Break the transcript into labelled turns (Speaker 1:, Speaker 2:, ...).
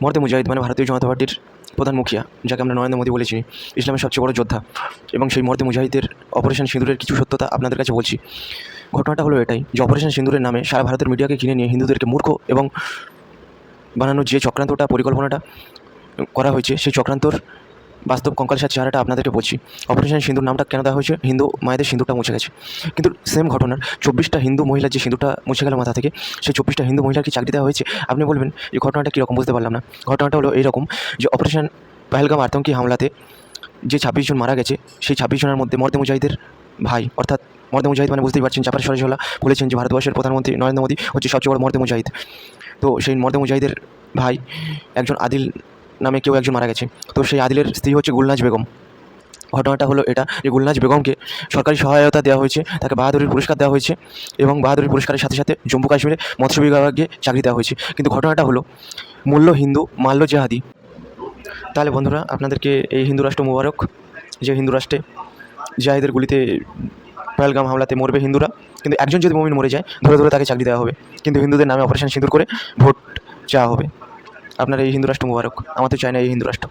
Speaker 1: মর্দে মুজাহিদ মানে ভারতীয় জনতা পার্টির প্রধান মুখিয়া, যাকে আমরা নরেন্দ্র মোদী বলেছি, ইসলামের সবচেয়ে বড় যোদ্ধা। এবং সেই মর্দে মুজাহিদের অপারেশন সিঁদুরের কিছু সত্যতা আপনাদের কাছে বলছি। ঘটনাটা হলো এটাই যে অপারেশন সিঁদুরের নামে সারা ভারতের মিডিয়াকে কিনে নিয়ে হিন্দুদেরকে মূর্খ এবং বানানোর যে চক্রান্তটা পরিকল্পনাটা করা হয়েছে, সেই চক্রান্তর বাস্তব কঙ্কালসার চেহারাটা আপনাদেরকে বলছি। অপারেশন সিঁদুর নামটা কেন দেওয়া হয়েছে? হিন্দু মায়েদের সিঁদুরটা মুছে গেছে। কিন্তু সেম ঘটনার 24টা হিন্দু মহিলার যে সিঁদুরটা মুছে গেল মাথা থেকে, সেই 24টা হিন্দু মহিলার কি চাকরি দেওয়া হয়েছে? আপনি বলবেন এই ঘটনাটা কীরকম, বুঝতে পারলাম না। ঘটনাটা হলো এইরকম যে অপারেশন পহেলগাম আতঙ্কি হামলাতে যে 26 জন মারা গেছে, সেই 26 জনের মধ্যে মর্দে মুজাহিদের ভাই, অর্থাৎ মর্দে মুজাহিদ মানে বুঝতেই পারছেন, চাপার সরাসরি বলেছেন যে ভারতবর্ষের প্রধানমন্ত্রী নরেন্দ্র মোদী হচ্ছে সবচেয়ে বড় মর্দে মুজাহিদ। তো সেই মর্দে মুজাহিদের ভাই একজন আদিল নামে কেউ একজন মারা গেছে। তো সেই আদিলের স্ত্রী হচ্ছে গুলনাজ বেগম। ঘটনাটা হলো এটা যে গুলনাজ বেগমকে সরকারি সহায়তা দেওয়া হয়েছে, তাকে বাহাদুরির পুরস্কার দেওয়া হয়েছে এবং বাহাদুরি পুরস্কারের সাথে সাথে জম্মু কাশ্মীরে মৎস্য বিভাগে চাকরি দেওয়া হয়েছে। কিন্তু ঘটনাটা হলো মূল্য হিন্দু মাল্য জেহাদি। তাহলে বন্ধুরা, আপনাদেরকে এই হিন্দু রাষ্ট্র মুবারক, যে হিন্দু রাষ্ট্রে জাহিদের গুলিতে পহেলগাম হামলাতে মরবে হিন্দুরা, কিন্তু একজন যদি মুমিন মরে যায় ধরে ধরে তাকে চাকরি দেওয়া হবে, কিন্তু হিন্দুদের নামে অপারেশন সিঁদুর করে ভোট চাওয়া হবে। আপনার এই হিন্দু রাষ্ট্র মুবারক। আমার তো চাই না এই হিন্দু রাষ্ট্র।